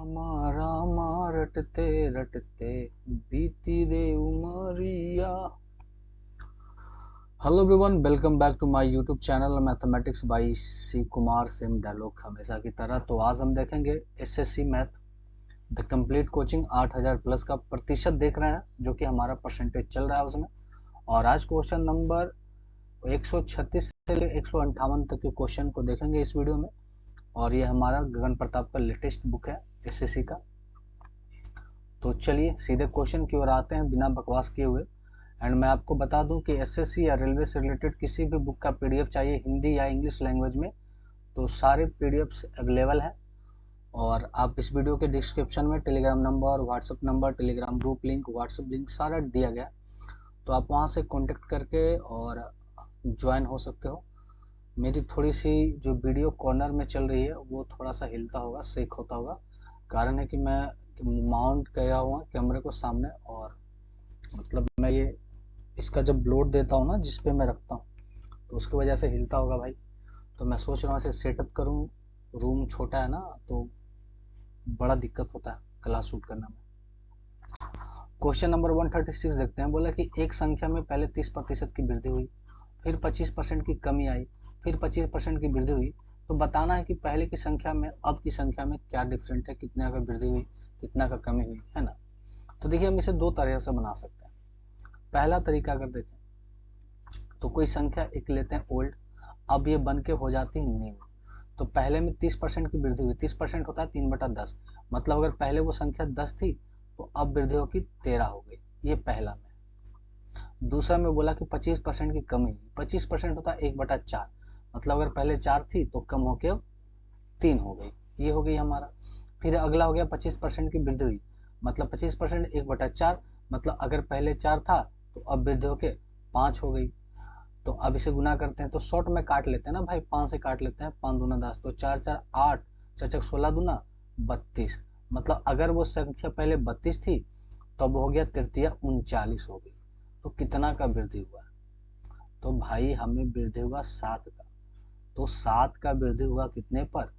रामा रामा रटते रटते बीती रे उमरिया। Hello everyone, welcome back to my YouTube channel mathematics by C Kumar same dialogue हमेशा की तरह। तो आज हम देखेंगे SSC math the complete coaching 8000 plus का प्रतिशत देख रहे हैं, जो कि हमारा परसेंटेज चल रहा है उसमें। और आज क्वेश्चन नंबर 136 से 158 तक के क्वेश्चन को देखेंगे इस वीडियो में। और ये हमारा गगन प्रताप का लेटेस्ट बुक है एसएससी का। तो चलिए सीधे क्वेश्चन की ओर आते हैं बिना बकवास किए हुए। एंड मैं आपको बता दूं कि एसएससी या रेलवे से रिलेटेड किसी भी बुक का पीडीएफ चाहिए हिंदी या इंग्लिश लैंग्वेज में, तो सारे पीडीएफ्स अवेलेबल हैं। और आप इस वीडियो के डिस्क्रिप्शन में Telegram number, WhatsApp number, Telegram group link, WhatsApp link सारा दिया गया, तो आप वहां से कॉन्टेक्ट करके और ज्वाइन हो सकते हो। मेरी थोड़ी सी जो वीडियो कॉर्नर में चल रही है वो थोड़ा सा हिलता होगा, शेक होता होगा। कारण है कि मैं माउंट किया हुआ कैमरे को सामने, और मतलब मैं ये इसका जब लोड देता हूँ ना जिस पे मैं रखता हूँ, तो उसकी वजह से हिलता होगा भाई। तो मैं सोच रहा हूँ ऐसे सेटअप करूँ। रूम छोटा है ना, तो बड़ा दिक्कत होता है क्लास शूट करने में। क्वेश्चन नंबर 136 देखते हैं। बोला कि एक संख्या में पहले 30% की वृद्धि हुई, फिर 25% की कमी आई, फिर 25% की वृद्धि हुई। तो बताना है कि पहले की संख्या में अब की संख्या में क्या डिफरेंट है, कितना का वृद्धि हुई, कितना का कमी हुई, है ना। तो देखिए हम इसे दो तरह से बना सकते हैं। पहला तरीका अगर देखें तो कोई संख्या एक लेते हैं ओल्ड, अब ये बन के हो जाती है न्यू। तो पहले में 30% की वृद्धि हुई, 30% होता है 3/10, मतलब अगर पहले वो संख्या 10 थी तो अब वृद्धि होगी 13 हो गई, ये पहला में। दूसरा में बोला कि 25% की कमी हुई, 25% होता है 1/4, मतलब अगर पहले 4 थी तो कम होके 3 हो गई, ये हो गई हमारा। फिर अगला हो गया 25% की वृद्धि हुई, मतलब 25% 1/4, मतलब अगर पहले 4 था तो अब वृद्धि होके 5 हो गई। तो अब इसे गुना करते हैं, तो शॉर्ट में काट लेते हैं ना भाई, 5 से काट लेते हैं, 5 दूना 10, तो 4 4 8, 4 4 16 दूना 32, मतलब अगर वो संख्या पहले 32 थी तो अब हो गया तृतीया 39 हो गई। तो कितना का वृद्धि हुआ? तो भाई हमें वृद्धि हुआ 7 का। तो 7 का वृद्धि हुआ कितने पर?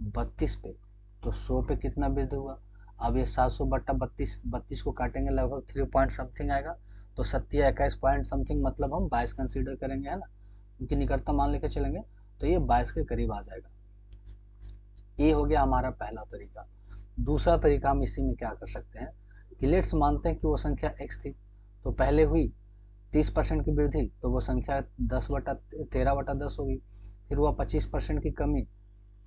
32 पे। तो 100 पे कितना वृद्धि हुआ? अब ये 700/32, 32 को काटेंगे लगभग 3 पॉइंट समथिंग आएगा, तो 21 पॉइंट समथिंग, मतलब हम 22 कंसीडर करेंगे, है ना, क्योंकि निकटता मान लेके चलेंगे, तो ये 22 के करीब आ जाएगा। ये हो गया हमारा पहला तरीका। दूसरा तरीका हम इसी में क्या कर सकते हैं कि लेट्स मानते हैं कि वो संख्या x थी, तो पहले हुई 30% की वृद्धि, तो वो संख्या 13/10 हो गई। फिर हुआ 25% की कमी,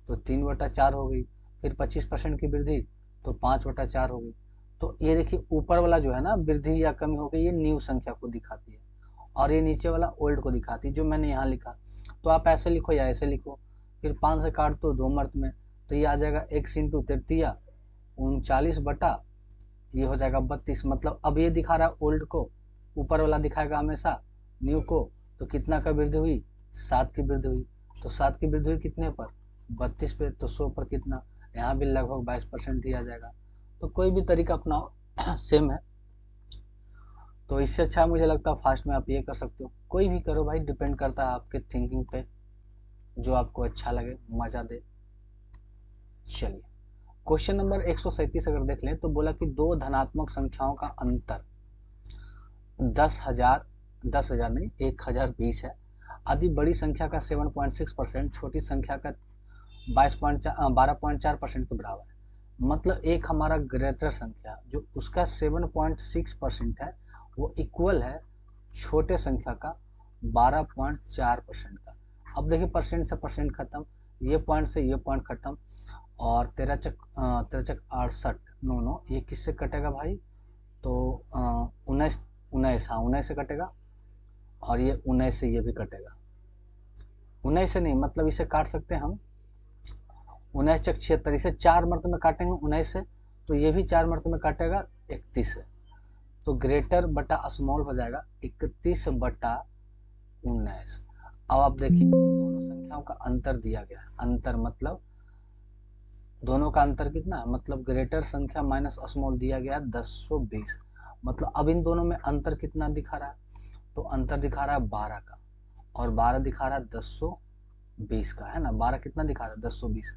तो 3/4 हो गई। फिर 25% की वृद्धि, तो 5/4 हो गई। तो ये देखिए ऊपर वाला जो है ना वृद्धि या कमी हो गई, ये न्यू संख्या को दिखाती है, और ये नीचे वाला ओल्ड को दिखाती है, जो मैंने यहाँ लिखा। तो आप ऐसे लिखो या ऐसे लिखो। फिर 5 से काट दो 2 मर्त में, तो ये आ जाएगा x इंटू तृतीया 39 ये हो जाएगा 32, मतलब अब ये दिखा रहा है ओल्ड को, ऊपर वाला दिखाएगा हमेशा न्यू को। तो कितना का वृद्धि हुई? 7 की वृद्धि हुई। तो 7 की वृद्धि हुई कितने पर? 32 पे। तो 100 पर कितना? यहाँ भी लगभग 22% ही आ जाएगा। तो कोई भी तरीका अपना सेम है। तो इससे अच्छा मुझे लगता है फास्ट में आप ये कर सकते हो, कोई भी करो भाई, डिपेंड करता है आपके थिंकिंग पे, जो आपको अच्छा लगे, मजा दे। चलिए क्वेश्चन नंबर 137 अगर देख लें, तो बोला कि दो धनात्मक संख्याओं का अंतर 10,000 नहीं 1,020 है। आदि बड़ी संख्या का 7.6%, छोटी संख्या का 12.4% के बराबर है। मतलब एक हमारा ग्रेटर संख्या जो उसका 7.6% है, वो इक्वल है छोटे संख्या का 12.4% का। अब देखिए परसेंट से परसेंट खत्म, ये पॉइंट से ये पॉइंट खत्म, और 13 चक 68, नो नो, ये किससे कटेगा भाई? तो 19, 19, हाँ 19 से कटेगा, और ये 19 से ये भी कटेगा। 19 से नहीं, मतलब इसे काट सकते हैं हम 19 चक 76, इसे 4 मर्तबे में काटेंगे 19 से, तो ये भी 4 मर्तबे में काटेगा 31 से। तो ग्रेटर बटा स्मॉल हो जाएगा 31/19। अब आप देखिए दोनों संख्याओं का अंतर दिया गया है। अंतर मतलब दोनों का अंतर कितना है? मतलब ग्रेटर संख्या माइनस स्मॉल दिया गया 1020, मतलब अब इन दोनों में अंतर कितना दिखा रहा है? तो अंतर दिखा रहा है 12 का, और 12 दिखा रहा है 1020 का, है ना। 12 कितना दिखा रहा है? 1020।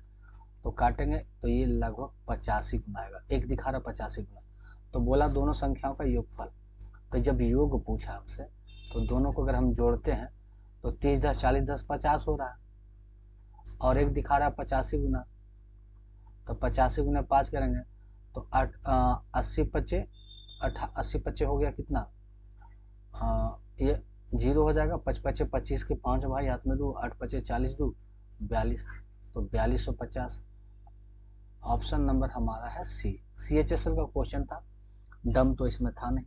तो काटेंगे तो ये लगभग 85 गुना आएगा, एक दिखा रहा 85 गुना। तो बोला दोनों संख्याओं का योगफल। तो जब योग पूछा हमसे तो दोनों को अगर हम जोड़ते हैं तो 30 10 40 10 50 हो रहा है, और एक दिखा रहा है 85 गुना। तो 85 गुना 5 करेंगे तो 80 पच्चे 80 पच्चे हो गया कितना, ये 0 हो जाएगा, 5 पच्चे 25 के 5 भाई हाथ में दो, 8 पच्चे 40 दो 42, तो 4250। ऑप्शन नंबर हमारा है सी। CHSL का क्वेश्चन था, दम तो इसमें था नहीं।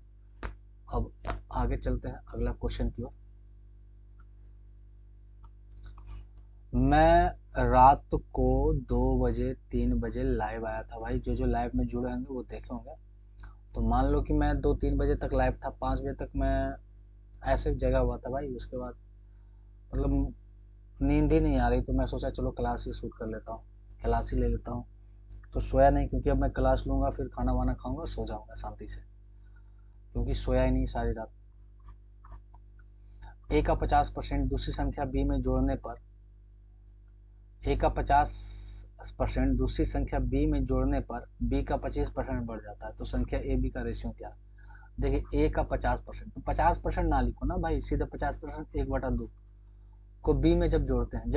अब आगे चलते हैं अगला क्वेश्चन की ओर। मैं रात को 2 बजे 3 बजे लाइव आया था। भाई जो लाइव में जुड़े होंगे वो देखे होंगे। तो मान लो कि मैं 2-3 बजे तक लाइव था, 5 बजे तक मैं ऐसे जगह हुआ था भाई। उसके बाद मतलब नींद ही नहीं आ रही, तो मैं सोचा चलो क्लास ही शूट कर लेता हूँ, क्लास ही ले लेता हूँ। तो सोया नहीं, क्योंकि अब मैं क्लास लूँगा फिर खाना वाना खाऊंगा, सो जाऊंगा शांति से, क्योंकि सोया ही नहीं सारी रात। ए का 50% दूसरी संख्या बी में जोड़ने पर, ए का 50% दूसरी संख्या बी में जोड़ने पर बी का 25% बढ़ जाता है। तो संख्या ए बी का रेशियो क्या? देखिए ए का 50%, तो 50% ना लिखो ना भाई, सीधे 50% 1/2 को बी में जब जोड़ते हैं,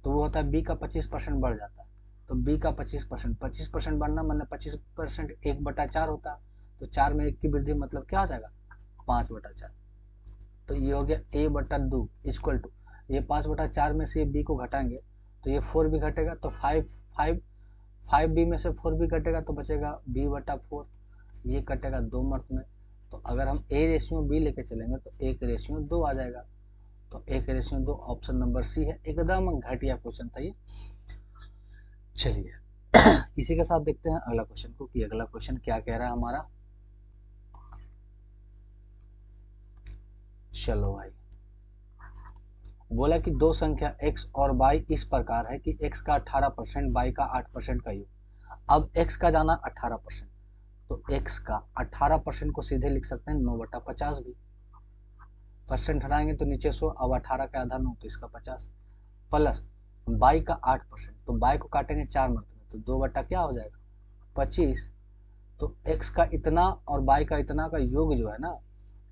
तो वो होता है बी का 25% बढ़ जाता है। तो बी का 25% बढ़ना मतलब 25% 1/4 होता है। तो 4 में 1 की वृद्धि मतलब क्या हो जाएगा, 5/4। तो ये हो गया a/2 इक्वल टू, ये 5/4 में से बी को घटाएंगे तो ये 4 भी घटेगा, तो 5 बी में से 4 भी घटेगा तो बचेगा b/4। ये कटेगा 2 मर्त में। तो अगर हम a/b लेके चलेंगे तो 1/2 आ जाएगा। तो 1/2 ऑप्शन नंबर सी है। एकदम घटिया क्वेश्चन था ये। चलिए इसी के साथ देखते हैं अगला क्वेश्चन को कि अगला क्वेश्चन क्या कह रहा है हमारा। चलो भाई, बोला कि दो संख्या x और y इस प्रकार है कि x का 18%, y का 8% का योग। अब x का जाना 18%, तो x का 18% को सीधे लिख सकते हैं 9/50 भी। परसेंट हटाएंगे तो नीचे 100, अब 18 का आधा 9 तो इसका 50, प्लस y का 8%, तो y को काटेंगे 4 मरतबे तो 2 बटा क्या हो जाएगा 25। तो x का इतना और y का इतना का योग जो है ना,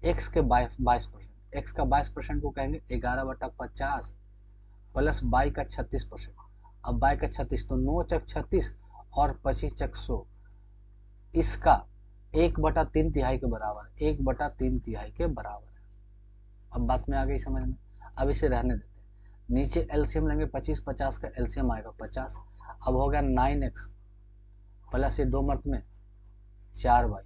x के 22%, x का 22% को कहेंगे 11/50 प्लस y का 36%। अब y का 36 तो 9 चक 36 और 25 चक 100, इसका 1/3 तिहाई के बराबर, 1/3 तिहाई के बराबर है। अब बात में आ गई समझ में। अब इसे रहने देते हैं, नीचे एलसीएम लेंगे 25 का एलसीएम आएगा 50। अब हो गया 9x प्लस ये 2 मर्त में 4y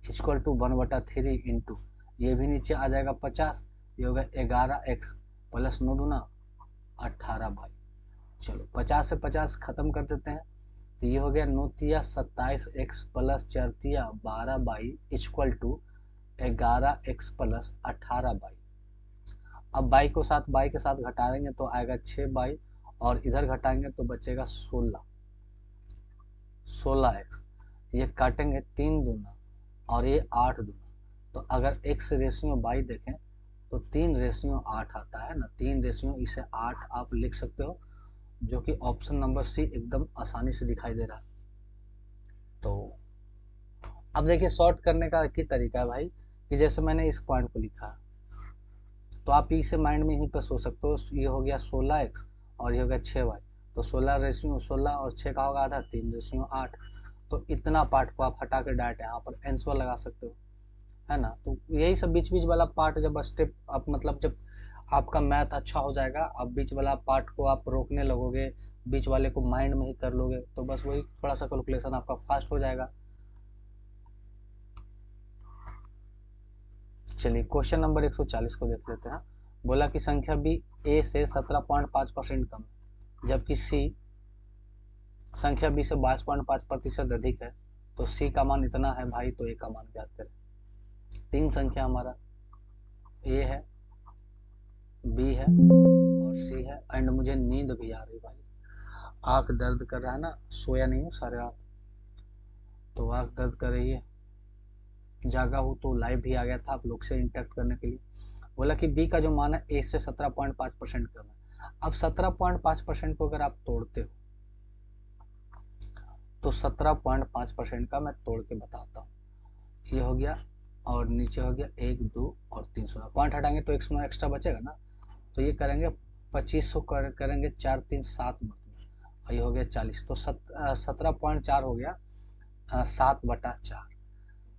इक्वल टू 1/3 इंटू, ये भी नीचे आ जाएगा 50, ये होगा 11x प्लस 9 दूना 18y। चलो 50 से 50 खत्म कर देते हैं, तो ये हो गया 9 27x plus 4 12y equal to 11x plus 18y। अब y को साथ y के साथ घटाएंगे तो आएगा 6y, और इधर घटाएंगे तो बचेगा 16x। ये काटेंगे 3 दूना और ये 8 दूना, तो अगर x रेशियो y देखें तो 3/8 आता है ना, 3/, इसे 8 आप लिख सकते हो, जो कि ऑप्शन नंबर सी एकदम आसानी से दिखाई दे रहा है। तो अब देखिए शॉर्ट करने का एक ही तरीका है भाई, कि जैसे मैंने इस पॉइंट को लिखा, तो आप इसे माइंड में ही पे सोच सकते हो। ये हो गया 16x और ये हो गया 6y, तो 16 और 6 का होगा आधा, 3/8। तो इतना पार्ट को आप हटा कर डायरेक्ट यहाँ पर आंसर लगा सकते हो, है ना। तो यही सब बीच बीच वाला पार्ट जब स्टेप आप मतलब जब आपका मैथ अच्छा हो जाएगा, अब बीच वाला पार्ट को आप रोकने लगोगे, बीच वाले को माइंड में ही कर लोगे, तो बस वही थोड़ा सा कैलकुलेशन आपका फास्ट हो जाएगा। चलिए क्वेश्चन नंबर 140 को देख लेते हैं। बोला कि संख्या बी ए से 17.5% कम है, जबकि सी संख्या बी से 22.5% अधिक है। तो सी का मान इतना है भाई, तो ए का मान ज्ञात करें। 3 संख्या हमारा ए है, बी है और सी है, एंड मुझे नींद भी आ रही भाई, आंख दर्द कर रहा है ना, सोया नहीं हूँ सारे रात, तो आंख दर्द कर रही है। जागा हूँ तो लाइव भी आ गया था आप लोग से इंटरेक्ट करने के लिए। बोला कि बी का जो मान है ए से 17.5% कम है। अब 17.5% को अगर आप तोड़ते हो तो 17.5% का मैं तोड़ के बताता हूँ। ये हो गया और नीचे हो गया 1 2 और 3 शून्य, पॉइंट हटाएंगे तो 1 शून्य एक्स्ट्रा बचेगा ना, तो ये करेंगे 2500 करेंगे 4 3 7 मतलब, और ये हो गया 40, तो 17.4 हो गया 7/4।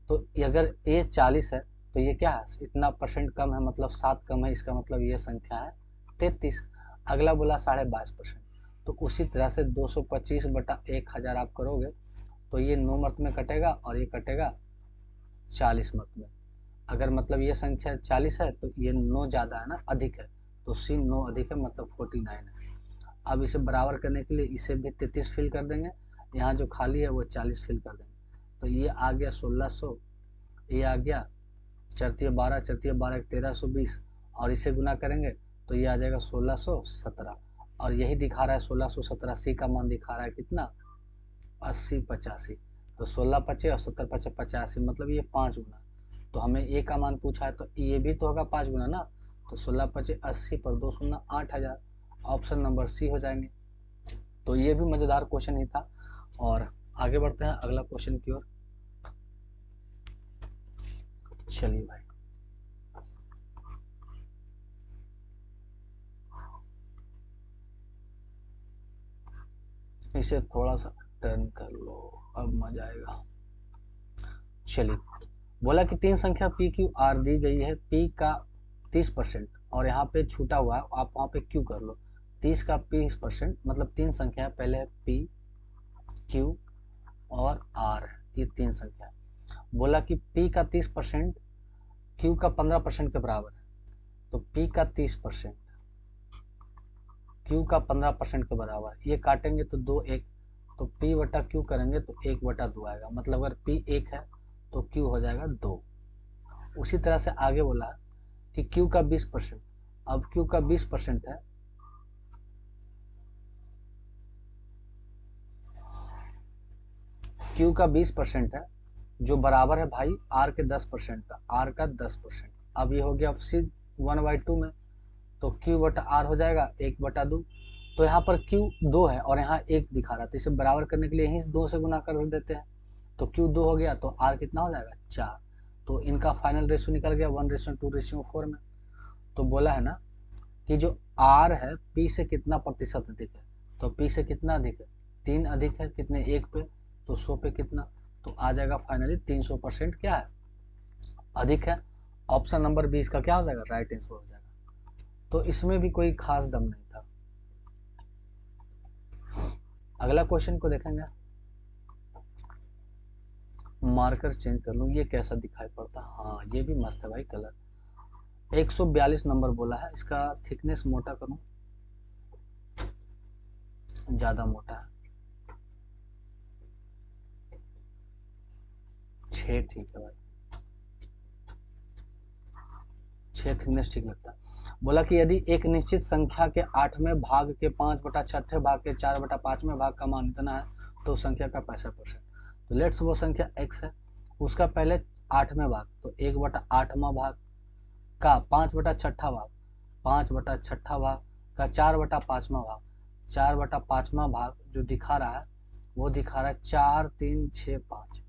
तो अगर ये 40 है तो ये क्या है, इतना परसेंट कम है, मतलब 7 कम है, इसका मतलब ये संख्या है 33। अगला बोला 22.5%, तो उसी तरह से 225/1000 आप करोगे तो ये 9 मर्त में कटेगा और ये कटेगा 40 मर्त में। अगर मतलब ये संख्या 40 है तो ये 9 ज़्यादा है ना, अधिक है, तो सी 9 अधिक है, मतलब 49 है। अब इसे बराबर करने के लिए इसे भी 33 फिल कर देंगे, यहाँ जो खाली है वो 40 फिल कर देंगे, तो ये आ गया 1600, ये आ गया 4×12, 4×12 1320, और इसे गुना करेंगे तो ये आ जाएगा 1617, और यही दिखा रहा है 1617, सी का मान दिखा रहा है कितना 80/85, तो 16×5 और 70×5 = 85, मतलब ये 5 गुना। तो हमें ए का मान पूछा है तो ये भी तो होगा 5 गुना ना, तो 16×5 80 पर 2 शून्य 8000, ऑप्शन नंबर सी हो जाएंगे। तो ये भी मज़ेदार क्वेश्चन ही था, और आगे बढ़ते हैं अगला क्वेश्चन की ओर। चलिए भाई, इसे थोड़ा सा टर्न कर लो, अब मजा आएगा। चलिए, बोला कि 3 संख्या पी क्यू आर दी गई है, पी का 30% और यहाँ पे छूटा हुआ है, आप वहाँ पे क्यू कर लो। 30 का 20% मतलब 3 संख्या है, पहले है पी क्यू और आर, ये 3 संख्या है। बोला कि पी का 30% क्यू का 15% के बराबर है, तो पी का 30% क्यू का 15% के बराबर, ये काटेंगे तो 2 1, तो पी बटा क्यू करेंगे तो 1/2 आएगा, मतलब अगर पी 1 है तो क्यू हो जाएगा 2। उसी तरह से आगे बोला कि क्यू का 20%, अब क्यू का 20% है, क्यू का 20% है जो बराबर है भाई आर के 10% का, आर का 10%। अब ये हो गया सी 1/2 में, तो क्यू बटा आर हो जाएगा 1/2। तो यहाँ पर क्यू 2 है और यहाँ 1 दिखा रहा था, इसे बराबर करने के लिए यहीं 2 से गुना कर देते हैं, तो क्यू 2 हो गया, तो आर कितना हो जाएगा 4। तो इनका फाइनल रेशियो निकल गया 1:2:4 में। तो बोला है ना कि जो आर है पी से कितना प्रतिशत अधिक है, तो पी से कितना अधिक है 3 अधिक है, कितने 1 पे, तो 100 पे कितना, तो आ जाएगा फाइनली 300% क्या है अधिक है। ऑप्शन नंबर बी इसका क्या हो जाएगा राइट आंसर हो जाएगा। तो इसमें भी कोई खास दम नहीं था। अगला क्वेश्चन को देखेंगे, मार्कर चेंज कर लूँ, ये कैसा दिखाई पड़ता है, हाँ ये भी मस्त है भाई कलर। 142 नंबर बोला है, इसका थिकनेस मोटा करूँ, ज़्यादा मोटा है, 6 ठीक है भाई, 6 थिकनेस ठीक लगता है। बोला कि यदि एक निश्चित संख्या के 8वें भाग के 5/6 भाग के 4/5वें भाग का मान इतना है तो संख्या का 65%। तो लेट्स वो संख्या x है, उसका पहले 8वें भाग, तो 1/8वां भाग का 5/6 भाग, 5/6 भाग का 4/5वां भाग, 4/5वां भाग जो दिखा रहा है वो दिखा रहा है 4 3 6 5।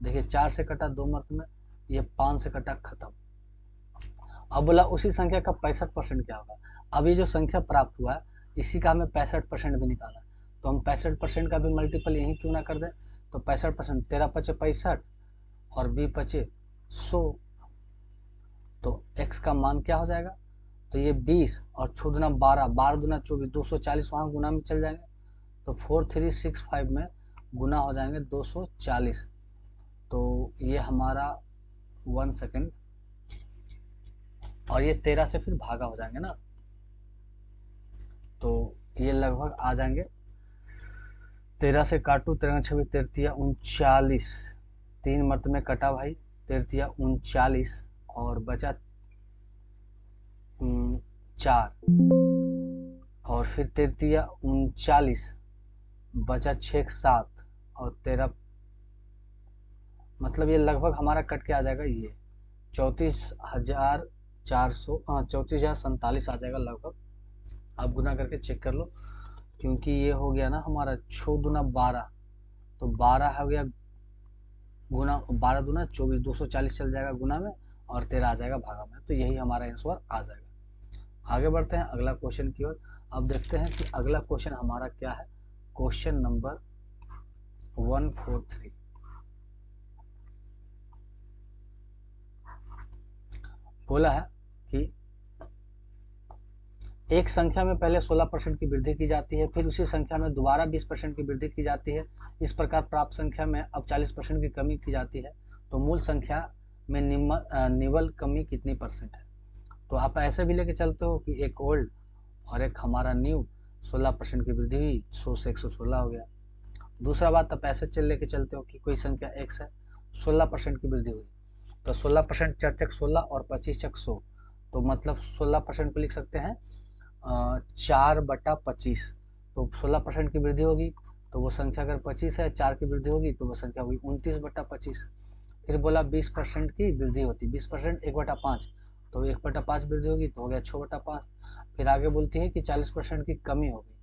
देखिए 4 से कटा 2 मर्त में, ये 5 से कटा खत्म। अब बोला उसी संख्या का 65% क्या होगा। अब ये जो संख्या प्राप्त हुआ है इसी का हमें 65% भी निकालना है, तो हम 65% का भी मल्टीपल यही क्यों ना कर दें, तो 65%, 13×5 = 65 और 20×5 = 100, तो x का मान क्या हो जाएगा, तो ये 20 और 6 दूना 12, 12 दूना 24, 240 वहाँ गुना में चल जाएंगे, तो 4365 में गुना हो जाएंगे 240। तो ये हमारा 1 सेकेंड, और ये 13 से फिर भागा हो जाएंगे ना, तो ये लगभग आ जाएंगे 13 से काटू, 13 6 33 39, 3 मर्त में कटा भाई 33 39 और बचा 4, और फिर 33 39 बचा 6 7 और 13, मतलब ये लगभग हमारा कट के आ जाएगा ये 34,400 34,047 आ जाएगा लगभग। आप गुना करके चेक कर लो, क्योंकि ये हो गया ना हमारा 6 दूना 12, तो 12 हो गया गुना 12 दूना 24, 240 चल जाएगा गुना में, और 13 आ जाएगा भागा में। तो यही हमारा आंसर आ जाएगा। आगे बढ़ते हैं अगला क्वेश्चन की ओर। अब देखते हैं कि अगला क्वेश्चन हमारा क्या है। क्वेश्चन नंबर 143 बोला है कि एक संख्या में पहले 16% की वृद्धि की जाती है, फिर उसी संख्या में दोबारा 20% की वृद्धि की जाती है। इस प्रकार प्राप्त संख्या में अब 40% की कमी की जाती है। तो मूल संख्या में निवल कमी कितनी परसेंट है। तो आप ऐसे भी लेके चलते हो कि एक ओल्ड और एक हमारा न्यू, 16% की वृद्धि हुई, 100 से 116 हो गया। दूसरा बात आप ऐसे लेके चलते हो कि कोई संख्या x है, 16% की वृद्धि हुई, तो 16% 4 चक 16 और 25 चक 100, तो मतलब 16% को लिख सकते हैं 4/25। तो 16% की वृद्धि होगी तो वो संख्या अगर 25 है, 4 की वृद्धि होगी तो वो संख्या होगी 29/25। फिर बोला 20% की वृद्धि होती, 20% 1/5, तो 1/5 वृद्धि होगी तो हो गया 6/5। फिर आगे बोलती है कि 40% की कमी होगी,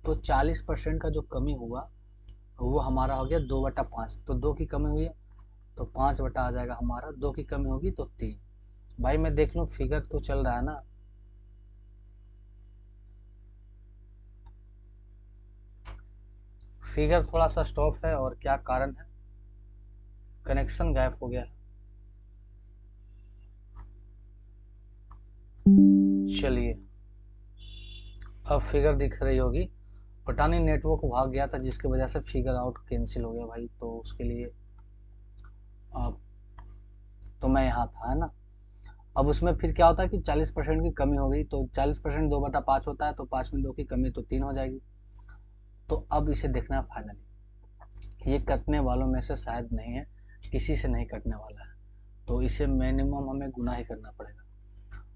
तो 40% का जो कमी हुआ वो हमारा हो गया 2/5। तो 2 की कमी हुई है तो 5 बटा आ जाएगा हमारा, 2 की कमी होगी तो 3। भाई मैं देख लूँ फिगर तो चल रहा है ना। फिगर थोड़ा सा स्टॉप है, और क्या कारण है, कनेक्शन गायब हो गया है। चलिए अब फिगर दिख रही होगी। पता नहीं नेटवर्क भाग गया था जिसकी वजह से फिगर आउट कैंसिल हो गया भाई, तो उसके लिए आप, तो मैं यहाँ था है ना। अब उसमें फिर क्या होता है कि 40% की कमी हो गई, तो 40% 2/5 होता है, तो 5 में 2 की कमी तो 3 हो जाएगी। तो अब इसे देखना है फाइनली, ये कटने वालों में से शायद नहीं है, किसी से नहीं कटने वाला है, तो इसे मिनिमम हमें गुना ही करना पड़ेगा।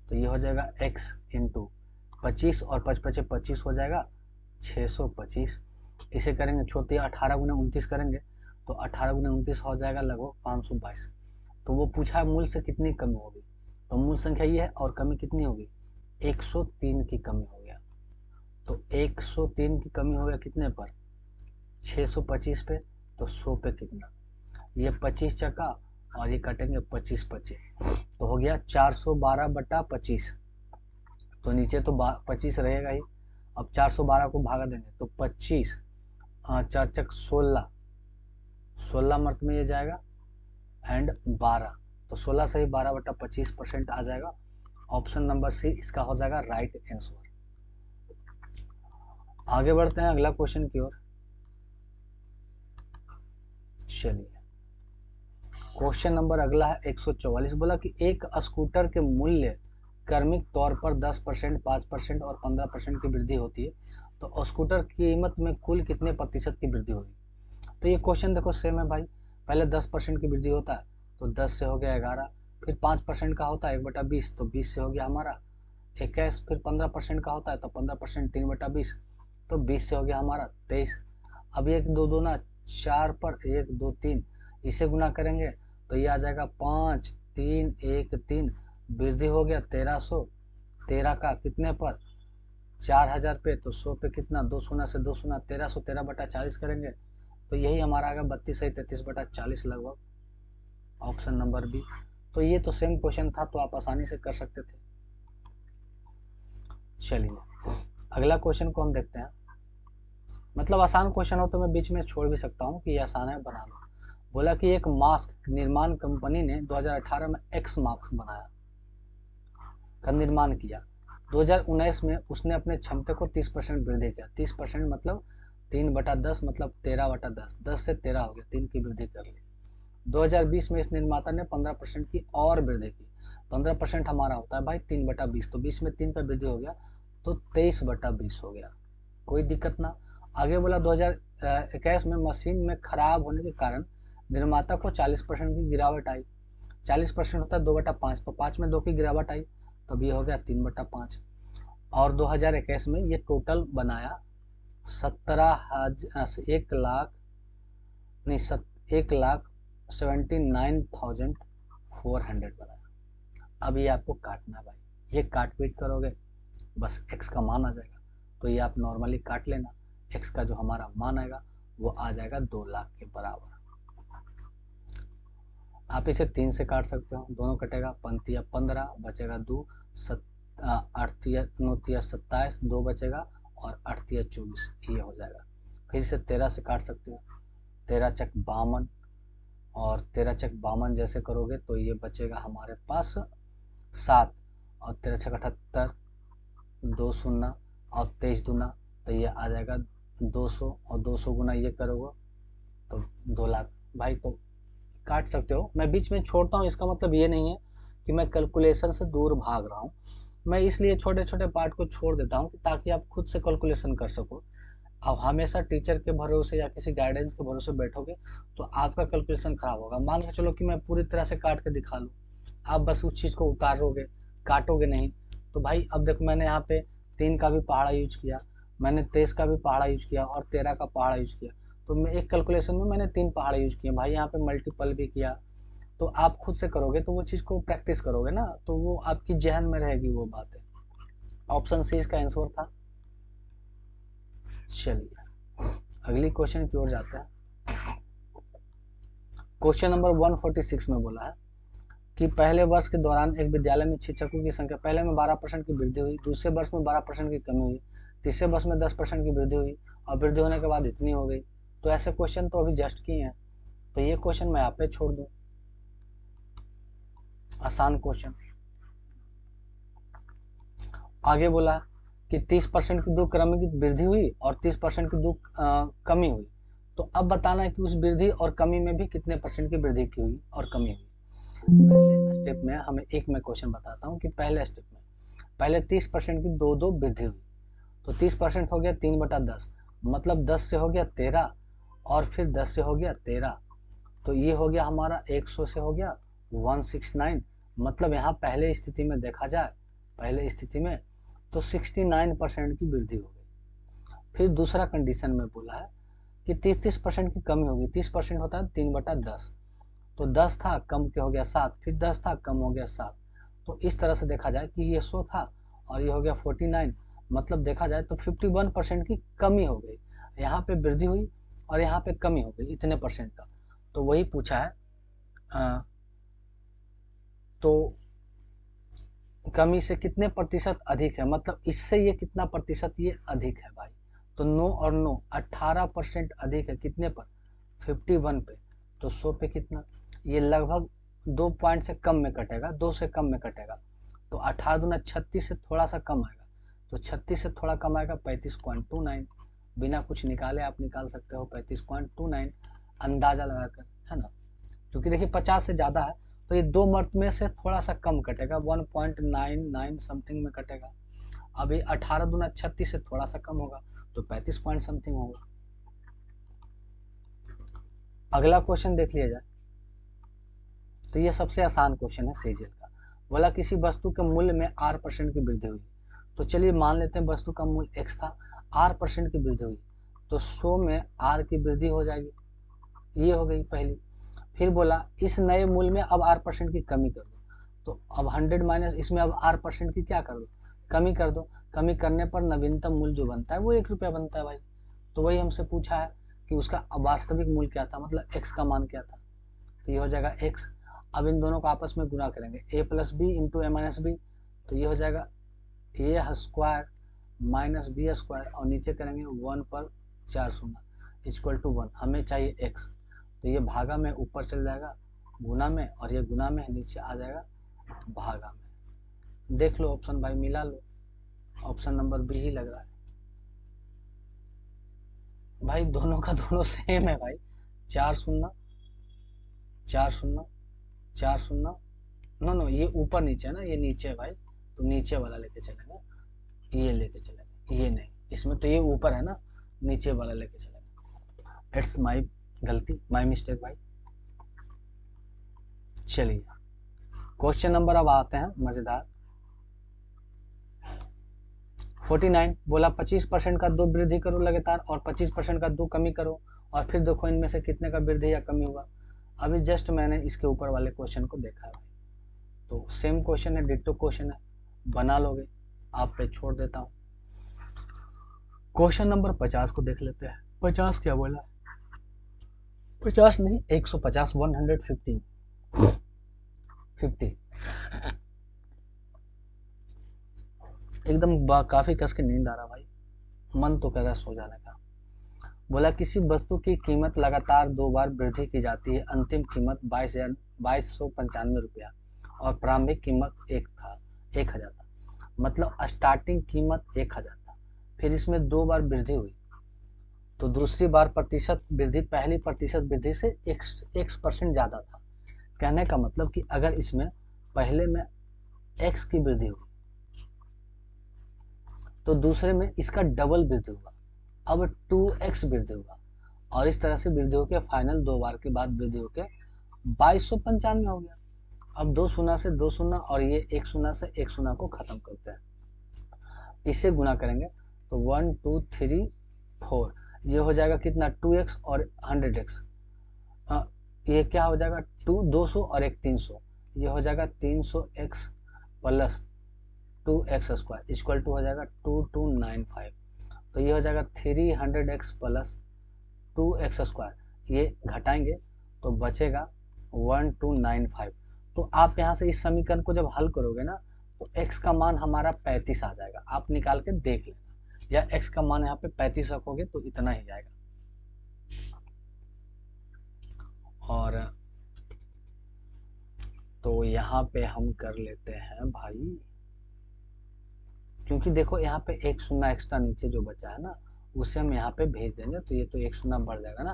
तो ये हो जाएगा x इंटू 25 और 5 25 हो जाएगा 625। इसे करेंगे छोटी 18 गुना 29 करेंगे तो 18 गुना 29 हो जाएगा लगभग 522। तो वो पूछा है मूल से कितनी कमी होगी, तो मूल संख्या ये है और कमी कितनी होगी, 103 की कमी हो गया। तो 103 की कमी हो गया कितने पर, 625 पे, तो 100 पे कितना, ये 25 चक्का और ये कटेंगे 25 25, तो हो गया 412/25। तो नीचे तो 25 रहेगा ही। अब 412 को भागा देंगे तो 25, 4 चक 16, 16 मर्त में ये जाएगा एंड 12, तो 16 से ही 12/25% आ जाएगा। ऑप्शन नंबर सी इसका हो जाएगा राइट आंसर। आगे बढ़ते हैं अगला क्वेश्चन की ओर। चलिए क्वेश्चन नंबर अगला है 144। बोला कि एक स्कूटर के मूल्य क्रमिक तौर पर 10%, 5% और 15% की वृद्धि होती है, तो स्कूटर की कीमत में कुल कितने प्रतिशत की वृद्धि होगी। तो ये क्वेश्चन देखो सेम है भाई, पहले 10% की वृद्धि होता है तो 10 से हो गया 11, फिर 5% का होता है 1/20, तो 20 से हो गया हमारा 21, फिर 15% का होता है तो 15% 3/20, तो 20 से हो गया हमारा 23। अब एक दो दो ना 4 पर 1 2 3, इसे गुना करेंगे तो ये आ जाएगा 5 3 1 3, वृद्धि हो गया 1300। 13 का कितने पर, 4000 पे, तो 100 पे कितना, 2 शून्य से 2 शून्य, 1300, 13/40 करेंगे तो यही हमारा आ गया 32 सही 33/40 लगभग, ऑप्शन नंबर बी। तो ये तो सेम क्वेश्चन था तो आप आसानी से कर सकते थे। चलिए अगला क्वेश्चन को हम देखते हैं। मतलब आसान क्वेश्चन हो तो मैं बीच में छोड़ भी सकता हूँ कि ये आसान है बना लो। बोला कि एक मास्क निर्माण कंपनी ने 2018 में एक्स मास्क बनाया का निर्माण किया। 2019 में उसने अपने क्षमता को 30% वृद्धि किया। 30% मतलब 3/10 मतलब 13/10, 10 से 13 हो गया, 3 की वृद्धि कर ली। 2020 में इस निर्माता ने 15% की और वृद्धि की। 15% हमारा होता है भाई 3/20, तो 20 में 3 का वृद्धि हो गया तो 23/20 हो गया, कोई दिक्कत ना। आगे बोला 2021 में मशीन में खराब होने के कारण निर्माता को 40% की गिरावट आई। 40% होता है 2/5, तो 5 में 2 की गिरावट आई, तब ये हो गया 3/5। और 2021 में ये टोटल बनाया 1,79,400 बनाया। अब ये आपको काटना भाई, ये काट पीट करोगे बस x का मान आ जाएगा, तो ये आप नॉर्मली काट लेना, x का जो हमारा मान आएगा वो आ जाएगा 2 लाख के बराबर। आप इसे 3 से काट सकते हो, दोनों कटेगा, पंतिया 15 बचेगा 2, 8 9 27, 2 बचेगा और 8 24, ये हो जाएगा। फिर इसे 13 से काट सकते हो, 13 चक 52 और 13 चक 52 जैसे करोगे तो ये बचेगा हमारे पास 7 और 13 छक 78, 2 शून्य और 23 दूना, तो ये आ जाएगा 200 और 200 गुना ये करोगे तो 2 लाख। भाई तो काट सकते हो, मैं बीच में छोड़ता हूँ, इसका मतलब ये नहीं है कि मैं कैलकुलेशन से दूर भाग रहा हूँ, मैं इसलिए छोटे छोटे पार्ट को छोड़ देता हूँ ताकि आप खुद से कैलकुलेशन कर सको। अब हमेशा टीचर के भरोसे या किसी गाइडेंस के भरोसे बैठोगे तो आपका कैलकुलेशन खराब होगा। मान के चलो कि मैं पूरी तरह से काट के दिखा लूँ, आप बस उस चीज़ को उतारोगे, काटोगे नहीं। तो भाई अब देखो, मैंने यहाँ पे 3 का भी पहाड़ा यूज किया, मैंने 23 का भी पहाड़ा यूज किया और 13 का पहाड़ा यूज किया, तो मैं एक कैलकुलेशन में मैंने 3 पहाड़ा यूज किए भाई, यहाँ पे मल्टीपल भी किया। तो आप खुद से करोगे तो वो चीज़ को प्रैक्टिस करोगे ना, तो वो आपकी जहन में रहेगी वो बातें। ऑप्शन सी इसका आंसर था। चलिए अगली क्वेश्चन की ओर जाते हैं। क्वेश्चन नंबर 146 में बोला है कि पहले वर्ष के दौरान एक विद्यालय में शिक्षकों की संख्या पहले में 12% की वृद्धि हुई, दूसरे वर्ष में 12% की कमी हुई, तीसरे वर्ष में 10% की वृद्धि हुई और वृद्धि होने के बाद इतनी हो गई। तो ऐसे क्वेश्चन तो अभी जस्ट किए हैं, तो ये क्वेश्चन मैं आप पे छोड़ दूं, आसान क्वेश्चन। आगे बोला कि 30% की दो क्रम की वृद्धि हुई और 30% की दो कमी हुई, तो अब बताना है कि उस वृद्धि और कमी में भी कितने परसेंट की वृद्धि की हुई और कमी हुई। पहले स्टेप में हमें एक मैं क्वेश्चन बताता हूँ कि पहले स्टेप में पहले 30% की दो दो वृद्धि हुई, तो 30% हो गया 3/10, मतलब 10 से हो गया 13 और फिर 10 से हो गया 13, तो ये हो गया हमारा 100 से हो गया 169, मतलब यहाँ पहले स्थिति में देखा जाए, पहले स्थिति में तो 69% की वृद्धि हो गई। फिर दूसरा कंडीशन में बोला है कि 30% की कमी होगी, 30% होता है 3/10, तो 10 था कम के हो गया 7, फिर 10 था कम हो गया 7, तो इस तरह से देखा जाए कि ये 100 था और ये हो गया 49, मतलब देखा जाए तो 51% की कमी हो गई, यहाँ पे वृद्धि हुई और यहाँ पे कमी हो गई इतने परसेंट का। तो वही पूछा है तो कमी से कितने प्रतिशत अधिक है, मतलब इससे ये कितना प्रतिशत ये अधिक है भाई। तो 9 और 9 18% अधिक है, कितने पर 51 पे, तो 100 पे कितना, ये लगभग 2 पॉइंट से कम में कटेगा, 2 से कम में कटेगा, तो 18 दूना 36 से थोड़ा सा कम आएगा, तो 36 से थोड़ा कम आएगा 35.29, बिना कुछ निकाले आप निकाल सकते हो 35.29 अंदाजा लगाकर, है ना, क्योंकि देखिए 50 से ज़्यादा है तो ये 2 मर्त में से थोड़ा सा कम कटेगा, 1.99 समथिंग में कटेगा। अभी 18 दूना 36 से थोड़ा सा कम होगा तो 35 पॉइंट समथिंग होगा। अगला क्वेश्चन देख लिया जाए, तो ये सबसे आसान क्वेश्चन है सेजल का। बोला किसी वस्तु के मूल्य में R% की वृद्धि हुई, तो चलिए मान लेते हैं वस्तु का मूल्य x था, R% की वृद्धि हुई, तो 100 में R की वृद्धि हो जाएगी, ये हो गई पहली। फिर बोला इस नए मूल्य में अब R% की कमी कर दो, तो अब 100 माइनस इसमें अब R% की क्या कर दो, कमी कर दो, कमी करने पर नवीनतम मूल्य जो बनता है वो 1 रुपया बनता है भाई। तो वही हमसे पूछा है कि उसका वास्तविक मूल्य क्या था, मतलब x का मान क्या था, तो ये हो जाएगा x। अब इन दोनों को आपस में गुना करेंगे, a plus B into A minus B, तो ये हो जाएगा a square minus B square और नीचे करेंगे 1 पर 4 शून्य इक्वल टू 1, हमें चाहिए x, तो ये भागा में ऊपर चल जाएगा गुना में और ये गुना में नीचे आ जाएगा भागा में। देख लो ऑप्शन भाई मिला लो, ऑप्शन नंबर बी ही लग रहा है भाई, दोनों का दोनों सेम है भाई, 4 शून्य 4 शून्य 4 शून्य, नो नो ये ऊपर नीचे है ना, ये नीचे है भाई, तो नीचे वाला लेके चलेंगे, ये लेके चलेंगे, ये नहीं, इसमें तो ये ऊपर है ना, नीचे वाला लेके चलेंगे। इट्स माई गलती, माई मिस्टेक भाई। चलिए क्वेश्चन नंबर अब आते हैं मजेदार। 49 बोला 25% का दो वृद्धि करो लगातार और 25% का दो कमी करो और फिर देखो इनमें से कितने का वृद्धि या कमी हुआ। अभी जस्ट मैंने इसके ऊपर वाले क्वेश्चन को देखा है भाई, तो सेम क्वेश्चन है, डिट्टो क्वेश्चन है, बना लोगे, आप पे छोड़ देता हूँ। क्वेश्चन नंबर 50 को देख लेते हैं। 50 क्या बोला, 50 नहीं, 150, 150 50। एकदम काफी कस के नींद आ रहा भाई, मन तो कर रहा है सो जाने का। बोला किसी वस्तु की कीमत लगातार 2 बार वृद्धि की जाती है, अंतिम कीमत 22,195 रुपया और प्रारंभिक कीमत 1,000 था। मतलब स्टार्टिंग कीमत 1,000 था, फिर इसमें 2 बार वृद्धि हुई, तो दूसरी बार प्रतिशत वृद्धि पहली प्रतिशत वृद्धि से x% ज्यादा था। कहने का मतलब कि अगर इसमें पहले में x की वृद्धि हुई तो दूसरे में इसका डबल वृद्धि हुआ, अब 2x वृद्धि हुआ, और इस तरह से वृद्धि होकर फाइनल 2 बार के बाद वृद्धि होकर 2295 हो गया। अब 2 शून्य से 2 शून्य और ये 1 शून्य से 1 शून्य को खत्म करते हैं, इसे गुना करेंगे तो 1 2 3 4, ये हो जाएगा कितना 2x और 100x, ये क्या हो जाएगा 200 और 1 300, ये हो जाएगा 300x plus 2x square equal to हो जाएगा 2295, तो ये हो जाएगा 300x प्लस 2x स्क्वायर, ये घटाएंगे तो बचेगा 1295। तो आप यहाँ से इस समीकरण को जब हल करोगे ना तो x का मान हमारा 35 आ जाएगा, आप निकाल के देख लेना, या x का मान यहाँ पे 35 रखोगे तो इतना ही जाएगा। और तो यहाँ पे हम कर लेते हैं भाई, क्योंकि देखो यहाँ पे 1 शून्य एक्स्ट्रा नीचे जो बचा है ना उसे हम यहाँ पे भेज देंगे, तो ये तो 1 शून्य बढ़ जाएगा ना,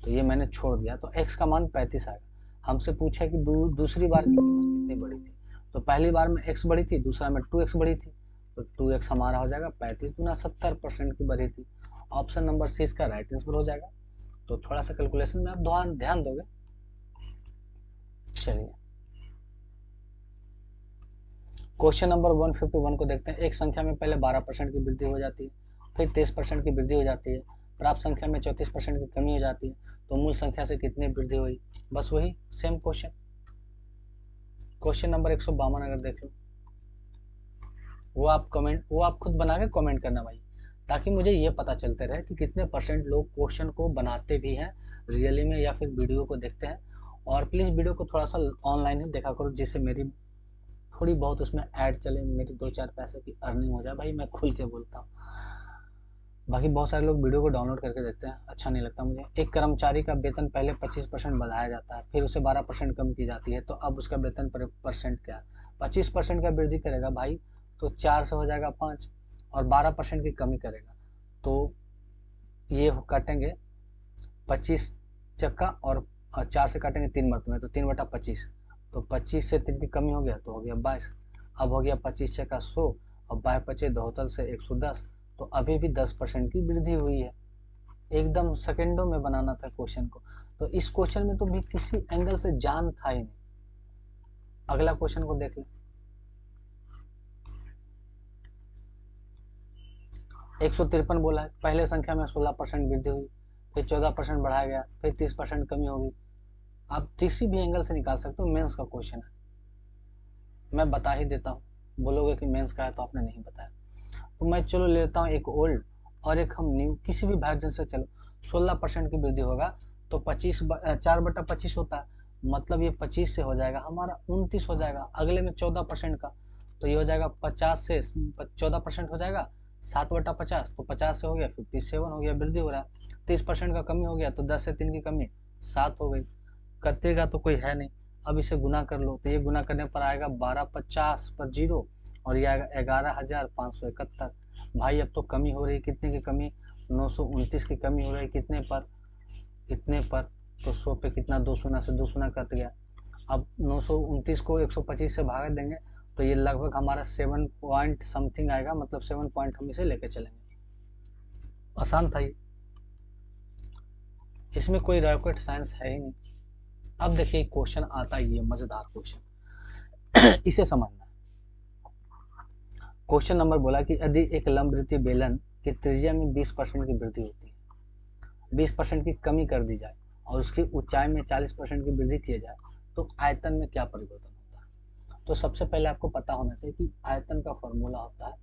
तो ये मैंने छोड़ दिया, तो x का मान 35 आएगा। हमसे पूछा कि दूसरी बार की कीमत कितनी बढ़ी थी, तो पहली बार में x बढ़ी थी, दूसरा में 2x बढ़ी थी, तो 2x हमारा हो जाएगा 35 गुना 70% की बढ़ी थी। ऑप्शन नंबर सी इसका राइट आंसर हो जाएगा। तो थोड़ा सा कैलकुलेशन में आप ध्यान दोगे। चलिए क्वेश्चन नंबर 151 को देखते हैं। एक संख्या में पहले 12% की वृद्धि हो जाती है, फिर 23% की वृद्धि हो जाती है, प्राप्त संख्या में 34% की कमी हो जाती है, तो मूल संख्या से कितनी वृद्धि हुई। बस वही सेम क्वेश्चन, क्वेश्चन नंबर 152 अगर देख लो, वो आप खुद बना के कमेंट करना भाई, ताकि मुझे ये पता चलते रहे कि कितने परसेंट लोग क्वेश्चन को बनाते भी हैं रियली में या फिर वीडियो को देखते हैं। और प्लीज़ वीडियो को थोड़ा सा ऑनलाइन ही देखा करो, जिससे मेरी थोड़ी बहुत उसमें ऐड चले, मेरी 2-4 पैसे की अर्निंग हो जाए भाई, मैं खुल के बोलता हूँ। बाकी बहुत सारे लोग वीडियो को डाउनलोड करके देखते हैं, अच्छा नहीं लगता मुझे। एक कर्मचारी का वेतन पहले 25% बढ़ाया जाता है, फिर उसे 12% कम की जाती है, तो अब उसका वेतन परसेंट क्या है। 25% का वृद्धि करेगा भाई तो 4 से हो जाएगा 5, और 12% की कमी करेगा तो ये काटेंगे 25 चक्का, और 4 से काटेंगे 3 मरतबे, तो 3/25, तो 25 से 3 की कमी हो गया तो हो गया 22। अब हो गया 25 छक्का 100, और 22 बचे 2 से 110, तो अभी भी 10% की वृद्धि हुई है। एकदम सेकेंडों में बनाना था क्वेश्चन को, तो इस क्वेश्चन में तो भी किसी एंगल से जान था ही नहीं। अगला क्वेश्चन को देख लें। 153 बोला है, पहले संख्या में 16% वृद्धि हुई, फिर 14% बढ़ाया गया, फिर 30% कमी हो गई। आप किसी भी एंगल से निकाल सकते हो, मेंस का क्वेश्चन है, मैं बता ही देता हूँ। बोलोगे कि मेंस का है तो आपने नहीं बताया, तो मैं चलो लेता हूँ एक ओल्ड और एक हम न्यू, किसी भी वर्जन से। चलो 16% की वृद्धि होगा तो 4/25 होता है, मतलब ये 25 से हो जाएगा हमारा 29 हो जाएगा। अगले में 14% का, तो ये हो जाएगा 50 से 14% हो जाएगा 7/50, तो 50 से हो गया 57 हो गया, वृद्धि हो रहा है। 30% का कमी हो गया तो 10 से 3 की कमी 7 हो गई, कतेगा तो कोई है नहीं। अब इसे गुना कर लो, तो ये गुना करने पर आएगा 1250 पर 0, और ये आएगा 11,571। भाई अब तो कमी हो रही है, कितने की कमी 929 की कमी हो रही है, कितने पर इतने पर, तो 100 पे कितना 2 शून्य से 2 शून्य कट गया। अब 929 को 125 से भाग देंगे तो ये लगभग हमारा 7 पॉइंट समथिंग आएगा, मतलब 7 पॉइंट हम इसे लेके चलेंगे। आसान था ये, इसमें कोई रॉकेट साइंस है ही नहीं। अब देखिए क्वेश्चन आता है, ये मजेदार क्वेश्चन इसे समझना। क्वेश्चन नंबर बोला कि यदि एक लंबवृत्तीय बेलन की त्रिज्या में 20% की वृद्धि होती है, 20% की कमी कर दी जाए और उसकी ऊंचाई में 40% की वृद्धि की जाए, तो आयतन में क्या परिवर्तन होता है। तो सबसे पहले आपको पता होना चाहिए कि आयतन का फॉर्मूला होता है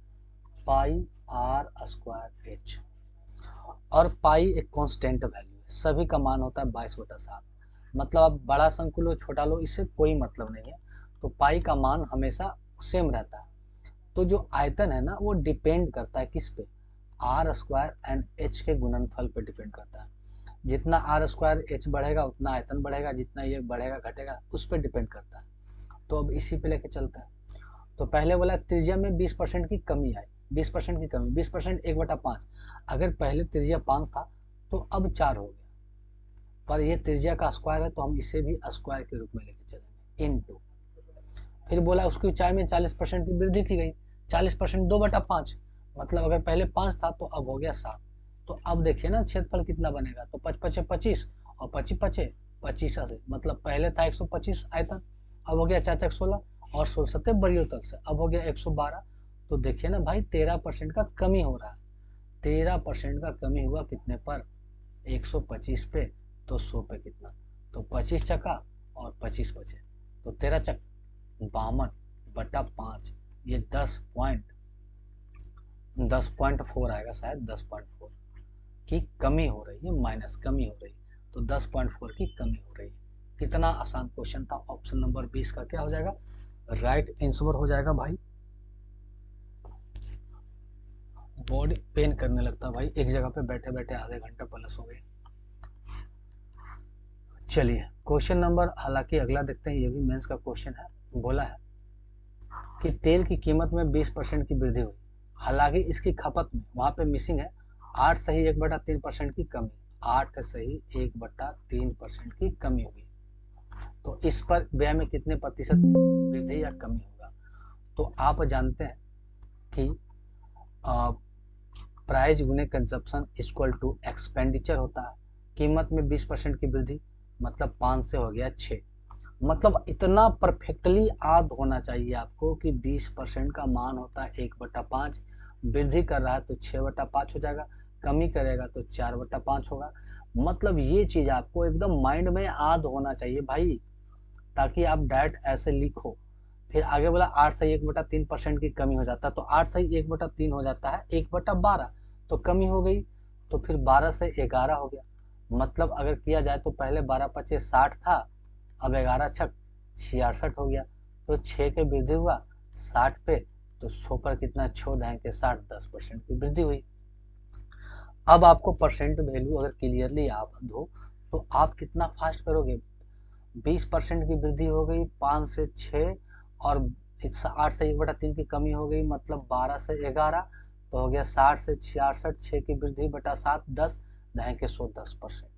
पाई r² h, और पाई एक कांस्टेंट वैल्यू है, सभी का मान होता है 22/7। मतलब आप बड़ा संकुल लो छोटा लो इससे कोई मतलब नहीं है, तो पाई का मान हमेशा सेम रहता है। तो जो आयतन है ना वो डिपेंड करता है किस पे, आर स्क्वायर एंड एच के गुणनफल पे डिपेंड करता है। जितना आर स्क्वायर एच बढ़ेगा उतना आयतन बढ़ेगा, जितना ये बढ़ेगा घटेगा उस पर डिपेंड करता है। तो अब इसी पे लेके चलते हैं। तो पहले बोला त्रिज्या में 20% की कमी आई, 20% की कमी, 20% 1/5। अगर पहले त्रिज्या 5 था तो अब 4 हो गया, पर ये त्रिज्या का स्क्वायर है तो हम इसे भी स्क्वायर के रूप में लेके चलेंगे, इनटू। फिर बोला उसकी ऊंचाई में 40% की वृद्धि की गई, 40% 2/5, मतलब अगर पहले 5 था तो अब हो गया 7। तो अब देखिए ना क्षेत्रफल कितना बनेगा, तो 5×5 = 25 और 25×5 = 25 से, मतलब पहले था 125 आयतन, अब हो गया 4×4 = 16 और 16 बड़ी तल से अब हो गया 112। तो देखिए ना भाई 13% का कमी हो रहा है, 13% का कमी हुआ कितने पर, 125 पे, तो 100 पे कितना, तो 25 चक्का और 25 बचे, तो 13 चक 52/5, ये 10.4 आएगा शायद, 10.4 की कमी हो रही है, माइनस कमी हो रही है, तो 10.4 की कमी हो रही है। कितना आसान क्वेश्चन था। ऑप्शन नंबर 20 का क्या हो जाएगा, राइट आंसर हो जाएगा भाई। बॉडी पेन करने लगता भाई, एक जगह पे बैठे बैठे आधे घंटे प्लस हो गए। चलिए क्वेश्चन नंबर, हालांकि अगला देखते हैं, ये भी मेंस का क्वेश्चन है। बोला है कि तेल की कीमत में 20% की वृद्धि हुई, हालांकि इसकी खपत में वहां पे मिसिंग है 8 सही 1/3% की कमी, 8 सही 1/3% की कमी हुई। तो इस पर व्यय में कितने प्रतिशत की वृद्धि या कमी होगा। तो आप जानते हैं कि प्राइस गुने कंजप्शन इक्वल टू एक्सपेंडिचर होता है। कीमत में 20% की वृद्धि, मतलब 5 से हो गया 6, मतलब इतना परफेक्टली याद होना चाहिए आपको कि 20% का मान होता है 1/5, वृद्धि कर रहा है तो 6/5 हो जाएगा, कमी करेगा तो 4/5 होगा। मतलब ये चीज आपको एकदम माइंड में याद होना चाहिए भाई, ताकि आप डायरेक्ट ऐसे लिखो। फिर आगे बोला 8 से 1/3% की कमी हो जाता है, तो 8 से 1/3 हो जाता है 1/12, तो कमी हो गई, तो फिर 12 से 11 हो गया। मतलब अगर किया जाए तो पहले 12×5 = 60 था, अब 11×6 = 66 हो गया, तो 6 के वृद्धि हुआ 60 पे, तो 100 पर कितना छोड़ देंगे 60, 10% की वृद्धि हुई। अब आपको परसेंट वैल्यू अगर क्लियरली याद हो तो आप कितना फास्ट करोगे, 20% की वृद्धि हो गई 5 से 6, और 8 से 1/3 की कमी हो गई, मतलब 12 से 11, तो हो गया 60 से 66, 6 की वृद्धि बटा 7, 10, दहें के 100, 10%।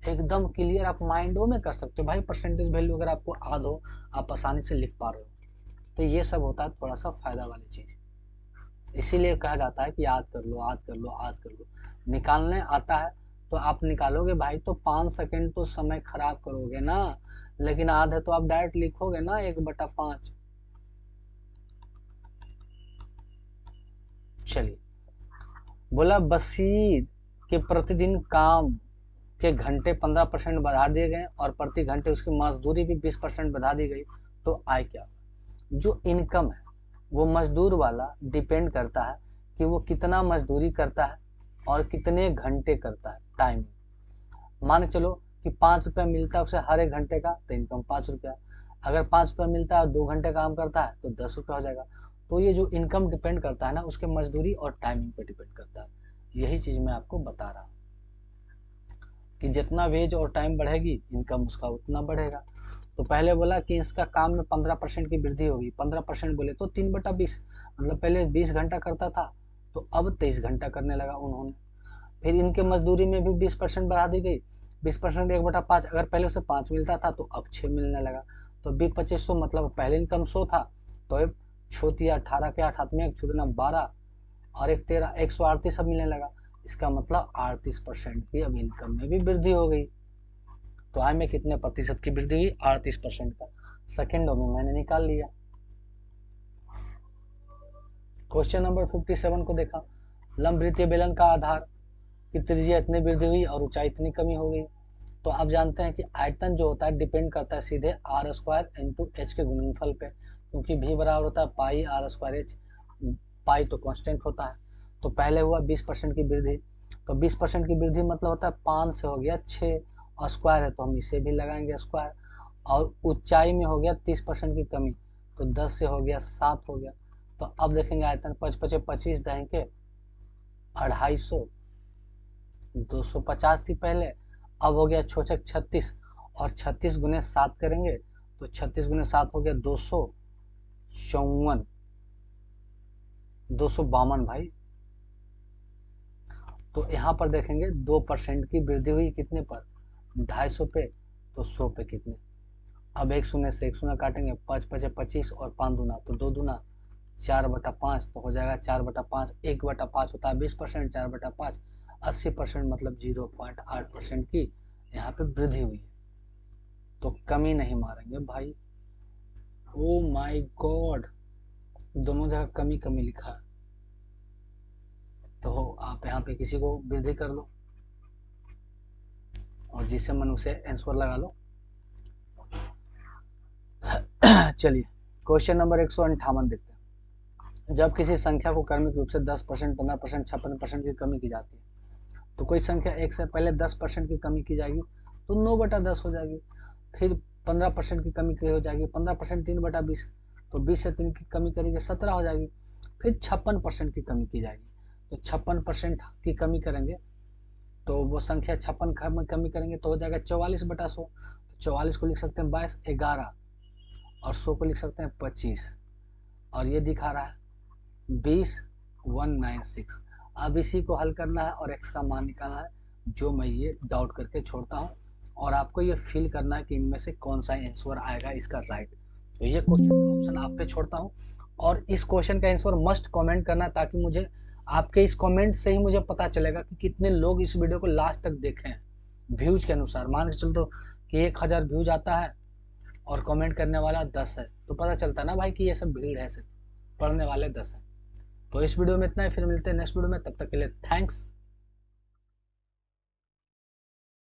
एकदम क्लियर आप माइंडो में कर सकते हो भाई, परसेंटेज वैल्यू अगर आपको याद हो, आप आसानी से लिख पा रहे हो। तो ये सब होता है थोड़ा सा फायदा वाली चीज, इसीलिए कहा जाता है कि याद कर लो, याद कर लो, याद कर लो। निकालने आता है तो आप निकालोगे भाई, तो 5 सेकंड तो समय खराब करोगे ना, लेकिन याद है तो आप डायरेक्ट लिखोगे ना 1/5। चलिए बोला बशीर के प्रतिदिन काम के घंटे 15% बढ़ा दिए गए और प्रति घंटे उसकी मजदूरी भी 20% बढ़ा दी गई, तो आय क्या। जो इनकम है वो मजदूर वाला डिपेंड करता है कि वो कितना मजदूरी करता है और कितने घंटे करता है, टाइम। मान के चलो कि 5 रुपया मिलता है उसे हर 1 घंटे का, तो इनकम 5 रुपया। अगर 5 रुपया मिलता है 2 घंटे काम करता है तो 10 रुपया हो जाएगा। तो ये जो इनकम डिपेंड करता है ना, उसके मजदूरी और टाइमिंग पे डिपेंड करता है। यही चीज मैं आपको बता रहा हूँ कि जितना वेज और टाइम बढ़ेगी इनकम उसका उतना बढ़ेगा। तो पहले बोला कि इसका काम में 15% की वृद्धि होगी, 15% बोले तो 3/20, मतलब पहले 20 घंटा करता था तो अब 23 घंटा करने लगा उन्होंने। फिर इनके मजदूरी में भी 20% बढ़ा दी गई, 20% 1/5, अगर पहले उसे 5 मिलता था तो अब 6 मिलने लगा, तो 20×2500, मतलब पहले इनकम 100 था तो अब 18 के 8 हाथ में 1 छूटना 12 और 1 13, 138 अब मिलने लगा। इसका मतलब 38% की अब इनकम में भी वृद्धि हो गई। तो आय में कितने प्रतिशत की वृद्धि हुई, 38% का। सेकेंडों में मैंने निकाल लिया। क्वेश्चन नंबर 57 को देखा, लंबवृत्तीय बेलन का आधार की त्रिज्या इतनी वृद्धि हुई और ऊंचाई इतनी कमी हो गई। तो आप जानते हैं कि आयतन जो होता है डिपेंड करता है सीधे आर स्क्वायर इंटू एच के गुणनफल पे, क्योंकि भी बराबर होता है पाई आर स्क्वायर एच, पाई तो कांस्टेंट होता है। तो पहले हुआ 20% की वृद्धि, तो 20% की वृद्धि मतलब होता है 5 से हो गया 6, और स्क्वायर है तो हम इसे भी लगाएंगे स्क्वायर। और ऊंचाई में हो गया 30% की कमी, तो 10 से हो गया 7 हो गया। तो अब देखेंगे आयतन 5 पचे 25 दहेंगे 250, 250 थी पहले, अब हो गया 6 36, और 36 गुने 7 करेंगे तो 36 गुने 7 हो गया 254, 252 भाई। तो यहाँ पर देखेंगे 2% की वृद्धि हुई कितने पर, 250 पे, तो 100 पे कितने। अब एक शून्य से एक शून्य काटेंगे, 5 पचे 25 और 5 दूना तो 2 दूना 4/5, तो हो जाएगा 4/5, 1/5 होता है 20%, 4/5 80%, मतलब 0.8% की यहाँ पे वृद्धि हुई है। तो कमी नहीं मारेंगे भाई। ओ माय गॉड, दोनों जगह कमी कमी लिखा है। तो आप यहाँ पे किसी को वृद्धि कर लो और जिसे मन उसे आंसर लगा लो। चलिए क्वेश्चन नंबर 158 देखते हैं। जब किसी संख्या को क्रमिक रूप से 10%, 15%, 56% की कमी की जाती है, तो कोई संख्या एक से पहले 10% की कमी की जाएगी तो 9/10 हो जाएगी। फिर 15% की कमी हो जाएगी, 15% 3/20, तो 20 से 3 की कमी करेंगे 17 हो जाएगी। फिर 56% की कमी की जाएगी, तो 56% की कमी करेंगे तो वो संख्या 56 कमी करेंगे तो हो जाएगा 44/100। तो 44 को लिख सकते हैं 22, 11, और 100 को लिख सकते हैं 25, और ये दिखा रहा है 20,196। अब इसी को हल करना है और x का मान निकालना है, जो मैं ये डाउट करके छोड़ता हूँ, और आपको ये फील करना है कि इनमें से कौन सा आंसर आएगा इसका राइट। तो ये क्वेश्चन का ऑप्शन आप पे छोड़ता हूँ, और इस क्वेश्चन का आंसर मस्ट कमेंट करना, ताकि मुझे आपके इस कमेंट से ही मुझे पता चलेगा कि कितने लोग इस वीडियो को लास्ट तक देखे हैं। व्यूज के अनुसार मान के चलो कि 1000 व्यूज आता है और कमेंट करने वाला 10 है, तो पता चलता है ना भाई कि ये सब भीड़ है, सिर्फ पढ़ने वाले 10 हैं। तो इस वीडियो में इतना ही, फिर मिलते हैं नेक्स्ट वीडियो में, तब तक के लिए थैंक्स।